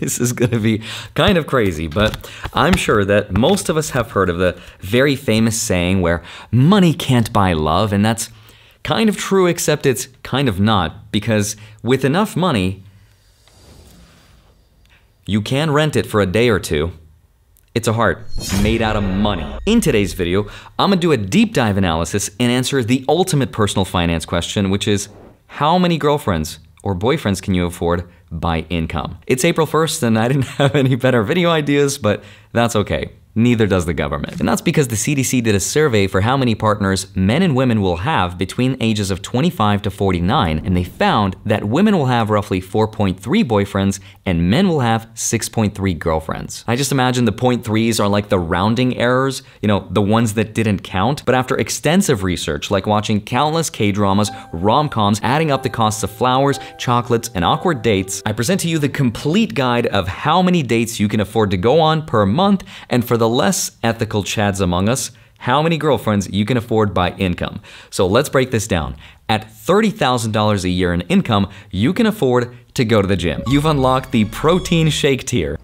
This is gonna be kind of crazy, but I'm sure that most of us have heard of the very famous saying where money can't buy love, and that's kind of true, except it's kind of not, because with enough money, you can rent it for a day or two. It's a heart made out of money. In today's video, I'm gonna do a deep dive analysis and answer the ultimate personal finance question, which is how many girlfriends or boyfriends can you afford by income? It's April 1st and I didn't have any better video ideas, but that's okay. Neither does the government. And that's because the CDC did a survey for how many partners men and women will have between ages of 25 to 49, and they found that women will have roughly 4.3 boyfriends and men will have 6.3 girlfriends. I just imagine the 0.3s are like the rounding errors, you know, the ones that didn't count. But after extensive research, like watching countless K-dramas, rom-coms, adding up the costs of flowers, chocolates, and awkward dates, I present to you the complete guide of how many dates you can afford to go on per month, and for the less ethical chads among us, how many girlfriends you can afford by income. So let's break this down. At $30,000 a year in income, you can afford to go to the gym. You've unlocked the protein shake tier.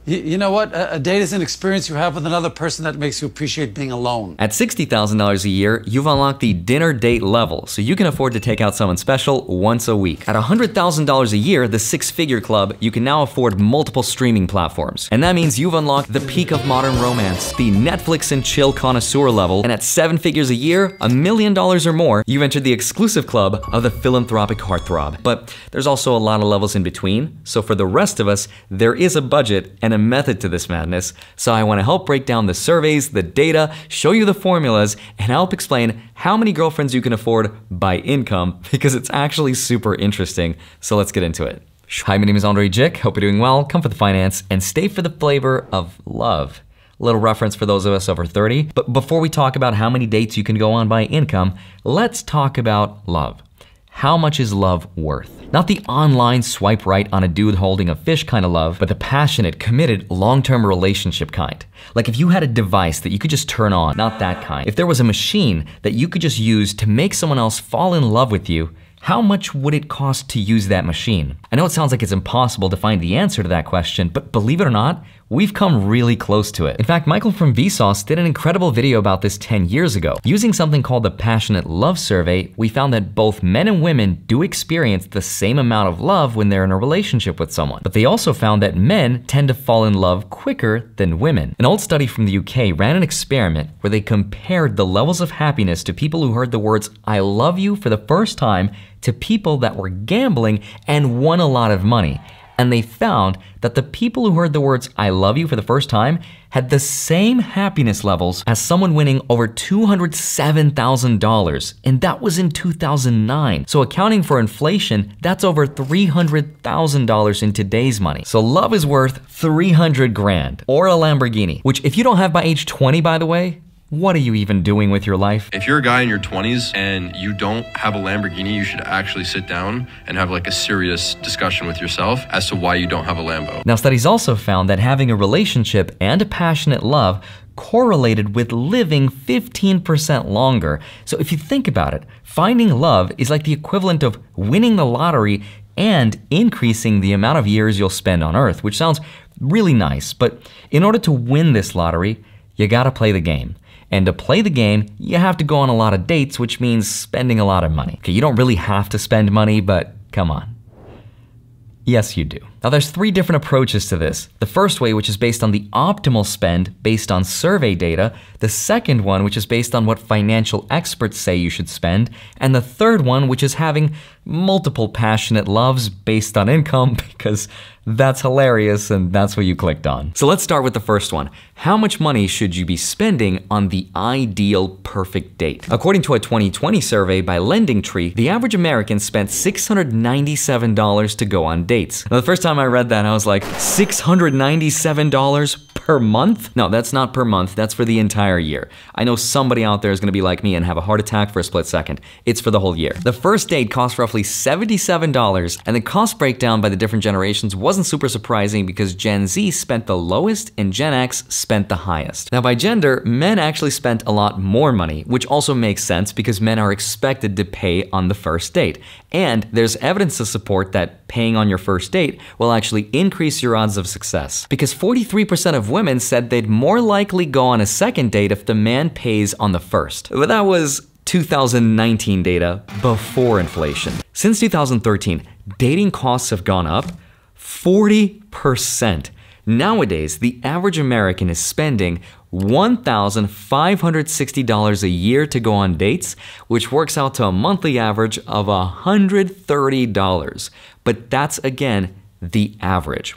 You know what? A date is an experience you have with another person that makes you appreciate being alone. At $60,000 a year, you've unlocked the dinner date level, so you can afford to take out someone special once a week. At $100,000 a year, the six-figure club, you can now afford multiple streaming platforms. And that means you've unlocked the peak of modern romance, the Netflix and chill connoisseur level. And at 7 figures a year, $1 million or more, you've entered the exclusive club of the philanthropic heartthrob. But there's also a lot of levels in between, so for the rest of us, there is a budget and a method to this madness, so I want to help break down the surveys, the data, show you the formulas, and help explain how many girlfriends you can afford by income, because it's actually super interesting. So let's get into it. Hi, my name is Andrei Jikh. Hope you're doing well. Come for the finance and stay for the flavor of love. A little reference for those of us over 30. But before we talk about how many dates you can go on by income, let's talk about love. How much is love worth? Not the online swipe right on a dude holding a fish kind of love, but the passionate, committed, long-term relationship kind. Like if you had a device that you could just turn on, not that kind. If there was a machine that you could just use to make someone else fall in love with you, how much would it cost to use that machine? I know it sounds like it's impossible to find the answer to that question, but believe it or not, we've come really close to it. In fact, Michael from Vsauce did an incredible video about this 10 years ago. Using something called the Passionate Love Survey, we found that both men and women do experience the same amount of love when they're in a relationship with someone. But they also found that men tend to fall in love quicker than women. An old study from the UK ran an experiment where they compared the levels of happiness to people who heard the words, "I love you" for the first time to people that were gambling and won a lot of money. And they found that the people who heard the words "I love you" for the first time had the same happiness levels as someone winning over $207,000, and that was in 2009. So accounting for inflation, that's over $300,000 in today's money. So love is worth 300 grand, or a Lamborghini, which if you don't have by age 20, by the way, what are you even doing with your life? If you're a guy in your 20s and you don't have a Lamborghini, you should actually sit down and have like a serious discussion with yourself as to why you don't have a Lambo. Now, studies also found that having a relationship and a passionate love correlated with living 15% longer. So if you think about it, finding love is like the equivalent of winning the lottery and increasing the amount of years you'll spend on Earth, which sounds really nice. But in order to win this lottery, you gotta play the game. And to play the game, you have to go on a lot of dates, which means spending a lot of money. Okay, you don't really have to spend money, but come on. Yes, you do. Now there's 3 different approaches to this. The first way, which is based on the optimal spend based on survey data. The second one, which is based on what financial experts say you should spend. And the third one, which is having multiple passionate loves based on income, because that's hilarious and that's what you clicked on. So let's start with the first one. How much money should you be spending on the ideal perfect date? According to a 2020 survey by LendingTree, the average American spent $697 to go on dates. Now the first time I read that, I was like, $697 per month? No, that's not per month, that's for the entire year. I know somebody out there is gonna be like me and have a heart attack for a split second. It's for the whole year. The first date cost roughly $77, and the cost breakdown by the different generations wasn't super surprising because Gen Z spent the lowest and Gen X spent the highest. Now by gender, men actually spent a lot more money, which also makes sense because men are expected to pay on the first date. And there's evidence to support that paying on your first date will actually increase your odds of success. Because 43% of women said they'd more likely go on a second date if the man pays on the first. But that was 2019 data before inflation. Since 2013, dating costs have gone up 40%. Nowadays, the average American is spending $1,560 a year to go on dates, which works out to a monthly average of $130. But that's, again, the average.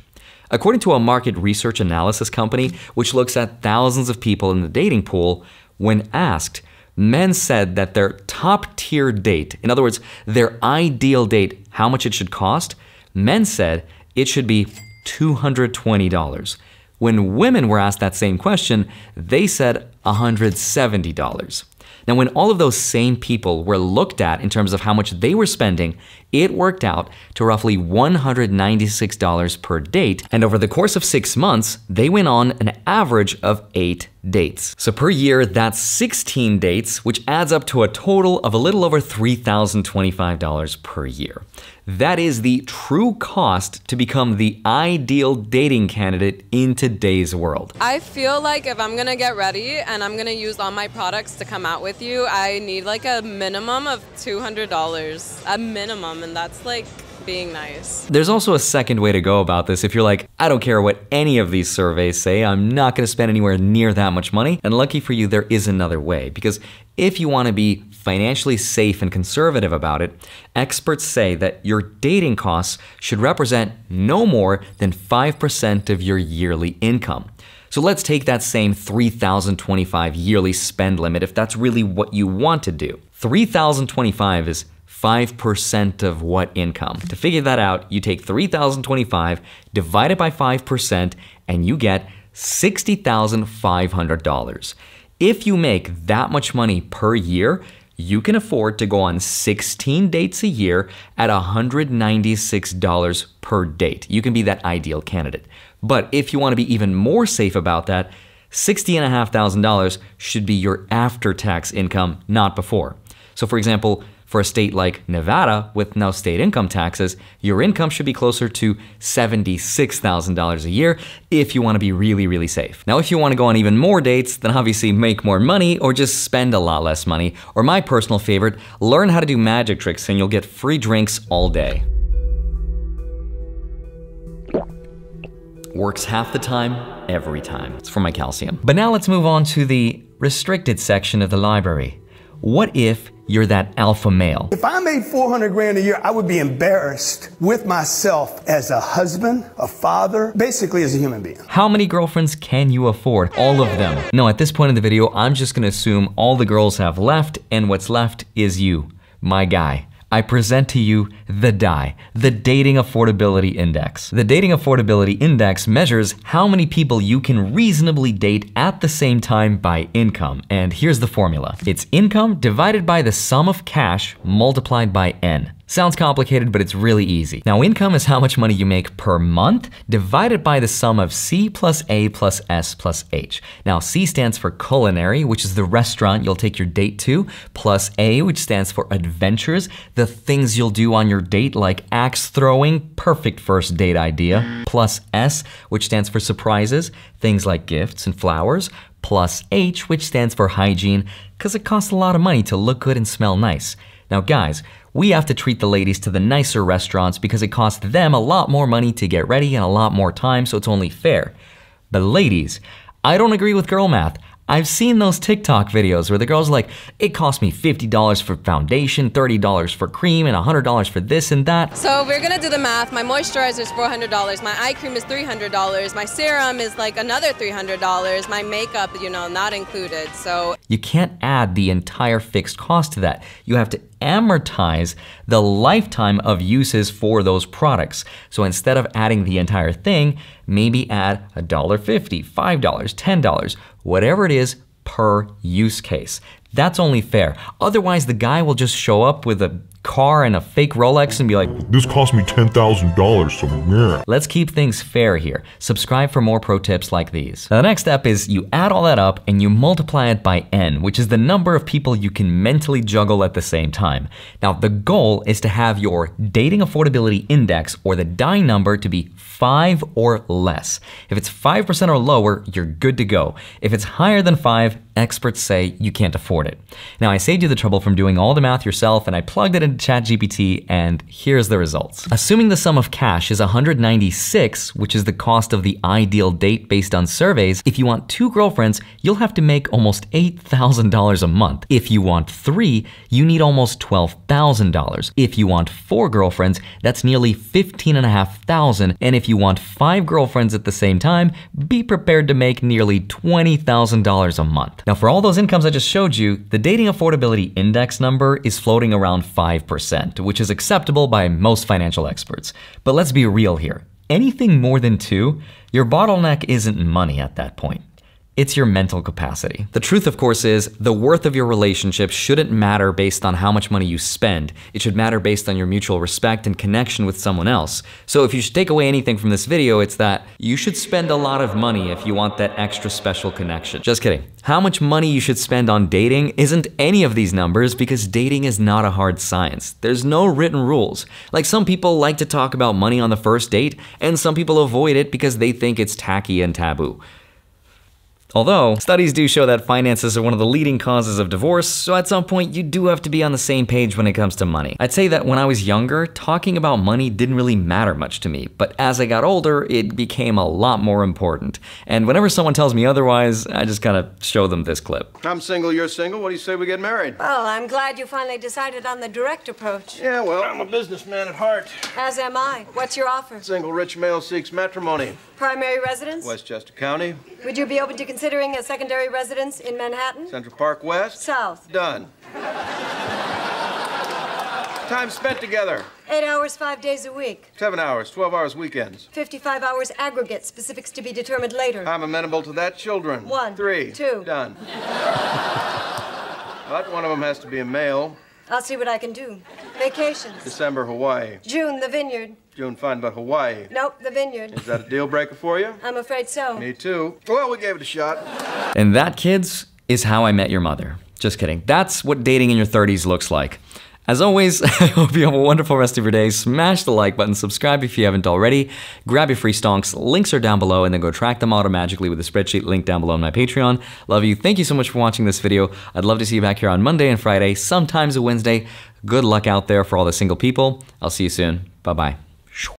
According to a market research analysis company, which looks at thousands of people in the dating pool, when asked, men said that their top-tier date, in other words, their ideal date, how much it should cost, men said it should be $220. When women were asked that same question, they said $170. Now, when all of those same people were looked at in terms of how much they were spending, it worked out to roughly $196 per date, and over the course of 6 months, they went on an average of 8 dates. So per year, that's 16 dates, which adds up to a total of a little over $3,025 per year. That is the true cost to become the ideal dating candidate in today's world. I feel like if I'm gonna get ready and I'm gonna use all my products to come out with you, I need like a minimum of $200, a minimum, and that's like being nice. There's also a second way to go about this. If you're like, I don't care what any of these surveys say, I'm not gonna spend anywhere near that much money, and lucky for you, there is another way. Because if you wanna be financially safe and conservative about it, experts say that your dating costs should represent no more than 5% of your yearly income. So let's take that same $3,025 yearly spend limit if that's really what you want to do. $3,025 is 5% of what income? To figure that out, you take $3,025, divide it by 5%, and you get $60,500. If you make that much money per year, you can afford to go on 16 dates a year at $196 per date. You can be that ideal candidate. But if you want to be even more safe about that, $60,500 should be your after-tax income, not before. So for example, for a state like Nevada with no state income taxes, your income should be closer to $76,000 a year if you want to be really, really safe. Now, if you want to go on even more dates, then obviously make more money or just spend a lot less money. Or my personal favorite, learn how to do magic tricks and you'll get free drinks all day. Works half the time, every time. It's for my calcium. But now let's move on to the restricted section of the library. What if you're that alpha male? If I made 400 grand a year, I would be embarrassed with myself as a husband, a father, basically as a human being. How many girlfriends can you afford? All of them. No, at this point in the video, I'm just gonna assume all the girls have left, and what's left is you, my guy. I present to you the DAI, the Dating Affordability Index. The Dating Affordability Index measures how many people you can reasonably date at the same time by income. And here's the formula. It's income divided by the sum of cash multiplied by N. Sounds complicated, but it's really easy. Now, income is how much money you make per month divided by the sum of C plus A plus S plus H. Now, C stands for culinary, which is the restaurant you'll take your date to, plus A, which stands for adventures, the things you'll do on your date like axe throwing, perfect first date idea, plus S, which stands for surprises, things like gifts and flowers, plus H, which stands for hygiene, because it costs a lot of money to look good and smell nice. Now guys, we have to treat the ladies to the nicer restaurants because it costs them a lot more money to get ready and a lot more time, so it's only fair. But ladies, I don't agree with girl math. I've seen those TikTok videos where the girl's like, it cost me $50 for foundation, $30 for cream, and $100 for this and that. So we're gonna do the math. My moisturizer is $400, my eye cream is $300, my serum is like another $300, my makeup, you know, not included, so. You can't add the entire fixed cost to that. You have to amortize the lifetime of uses for those products. So instead of adding the entire thing, maybe add $1.50, $5, $10, whatever it is per use case. That's only fair. Otherwise, the guy will just show up with a car and a fake Rolex and be like, "This cost me $10,000, so yeah." Let's keep things fair here. Subscribe for more pro tips like these. Now, the next step is you add all that up and you multiply it by n, which is the number of people you can mentally juggle at the same time. Now, the goal is to have your dating affordability index, or the DAI number, to be 5 or less. If it's 5% or lower, you're good to go. If it's higher than 5, experts say you can't afford it. Now, I saved you the trouble from doing all the math yourself, and I plugged it into ChatGPT, and here's the results. Assuming the sum of cash is 196, which is the cost of the ideal date based on surveys, if you want 2 girlfriends, you'll have to make almost $8,000 a month. If you want 3, you need almost $12,000. If you want 4 girlfriends, that's nearly $15,500, and if you want 5 girlfriends at the same time, be prepared to make nearly $20,000 a month. Now, for all those incomes I just showed you, the dating affordability index number is floating around 5%, which is acceptable by most financial experts. But let's be real here. Anything more than 2, your bottleneck isn't money at that point. It's your mental capacity. The truth, of course, is the worth of your relationship shouldn't matter based on how much money you spend. It should matter based on your mutual respect and connection with someone else. So if you should take away anything from this video, it's that you should spend a lot of money if you want that extra special connection. Just kidding. How much money you should spend on dating isn't any of these numbers, because dating is not a hard science. There's no written rules. Like, some people like to talk about money on the first date, and some people avoid it because they think it's tacky and taboo. Although, studies do show that finances are one of the leading causes of divorce, so at some point you do have to be on the same page when it comes to money. I'd say that when I was younger, talking about money didn't really matter much to me, but as I got older, it became a lot more important. And whenever someone tells me otherwise, I just kind of show them this clip. I'm single, you're single, what do you say we get married? Well, I'm glad you finally decided on the direct approach. Yeah, well, I'm a businessman at heart. As am I. What's your offer? Single rich male seeks matrimony. Primary residence? Westchester County. Would you be open to considering a secondary residence in Manhattan? Central Park West. South. Done. Time spent together. 8 hours, 5 days a week. 7 hours, 12 hours weekends. 55 hours aggregate, specifics to be determined later. I'm amenable to that. Children. 1. 3. 2. Done. But one of them has to be a male. I'll see what I can do. Vacations. December, Hawaii. June, the vineyard. June, fine, but Hawaii. Nope, the vineyard. Is that a deal breaker for you? I'm afraid so. Me too. Well, we gave it a shot. And that, kids, is How I Met Your Mother. Just kidding. That's what dating in your 30s looks like. As always, I hope you have a wonderful rest of your day. Smash the like button, subscribe if you haven't already, grab your free stonks, links are down below, and then go track them automatically with a spreadsheet link down below on my Patreon. Love you. Thank you so much for watching this video. I'd love to see you back here on Monday and Friday, sometimes a Wednesday. Good luck out there for all the single people. I'll see you soon. Bye-bye.